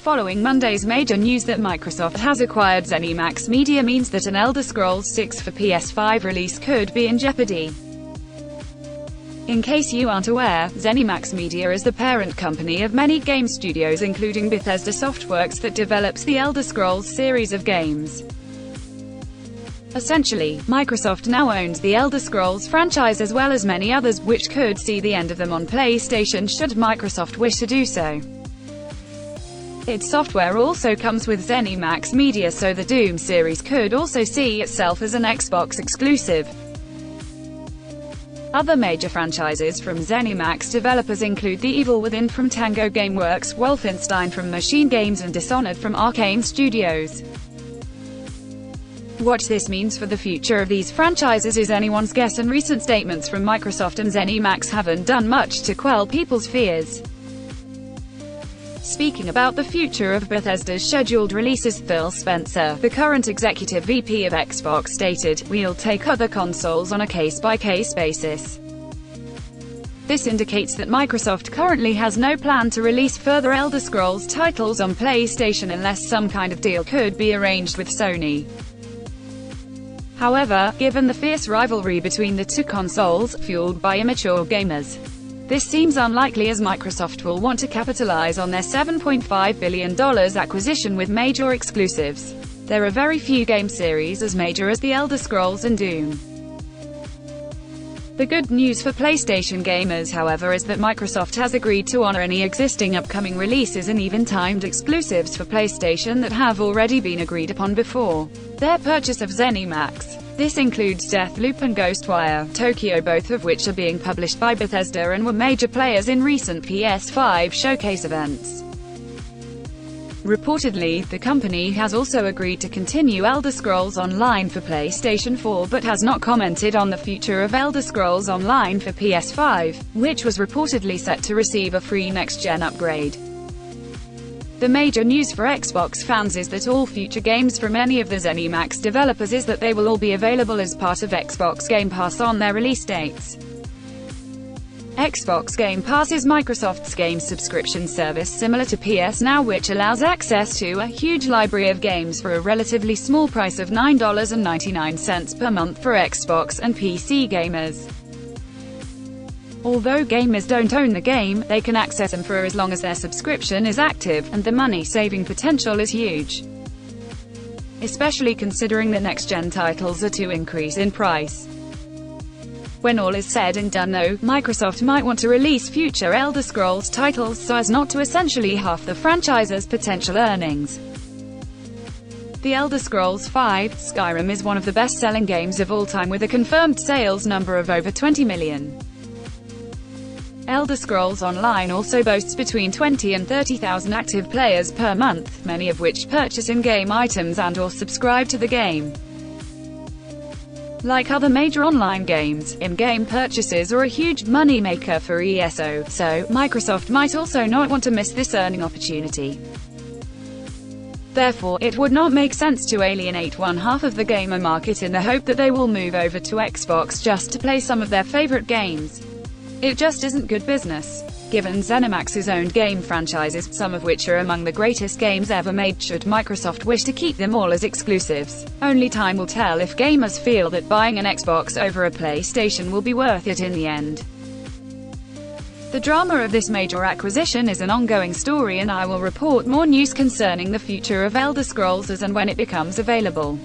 Following Monday's major news that Microsoft has acquired Zenimax Media means that an Elder Scrolls 6 for PS5 release could be in jeopardy. In case you aren't aware, Zenimax Media is the parent company of many game studios including Bethesda Softworks that develops the Elder Scrolls series of games. Essentially, Microsoft now owns the Elder Scrolls franchise as well as many others, which could see the end of them on PlayStation should Microsoft wish to do so. Its software also comes with Zenimax Media, so the Doom series could also see itself as an Xbox exclusive. Other major franchises from Zenimax developers include The Evil Within from Tango Gameworks, Wolfenstein from Machine Games and Dishonored from Arcane Studios. What this means for the future of these franchises is anyone's guess, and recent statements from Microsoft and Zenimax haven't done much to quell people's fears. Speaking about the future of Bethesda's scheduled releases, Phil Spencer, the current executive VP of Xbox, stated, "We'll take other consoles on a case-by-case basis." This indicates that Microsoft currently has no plan to release further Elder Scrolls titles on PlayStation unless some kind of deal could be arranged with Sony. However, given the fierce rivalry between the two consoles, fueled by immature gamers, this seems unlikely, as Microsoft will want to capitalize on their $7.5 billion acquisition with major exclusives. There are very few game series as major as The Elder Scrolls and Doom. The good news for PlayStation gamers, however, is that Microsoft has agreed to honor any existing upcoming releases and even timed exclusives for PlayStation that have already been agreed upon before their purchase of Zenimax. This includes Deathloop and Ghostwire Tokyo, both of which are being published by Bethesda and were major players in recent PS5 showcase events. Reportedly, the company has also agreed to continue Elder Scrolls Online for PlayStation 4 but has not commented on the future of Elder Scrolls Online for PS5, which was reportedly set to receive a free next-gen upgrade. The major news for Xbox fans is that all future games from any of the Zenimax developers is that they will all be available as part of Xbox Game Pass on their release dates. Xbox Game Pass is Microsoft's game subscription service similar to PS Now, which allows access to a huge library of games for a relatively small price of $9.99 per month for Xbox and PC gamers. Although gamers don't own the game, they can access them for as long as their subscription is active, and the money-saving potential is huge. Especially considering that next-gen titles are to increase in price. When all is said and done though, Microsoft might want to release future Elder Scrolls titles so as not to essentially half the franchise's potential earnings. The Elder Scrolls V: Skyrim is one of the best-selling games of all time with a confirmed sales number of over 20 million. Elder Scrolls Online also boasts between 20 and 30,000 active players per month, many of which purchase in-game items and/or subscribe to the game. Like other major online games, in-game purchases are a huge money-maker for ESO, so Microsoft might also not want to miss this earning opportunity. Therefore, it would not make sense to alienate one half of the gamer market in the hope that they will move over to Xbox just to play some of their favorite games. It just isn't good business. Given Zenimax's owned game franchises, some of which are among the greatest games ever made, should Microsoft wish to keep them all as exclusives, only time will tell if gamers feel that buying an Xbox over a PlayStation will be worth it in the end. The drama of this major acquisition is an ongoing story, and I will report more news concerning the future of Elder Scrolls as and when it becomes available.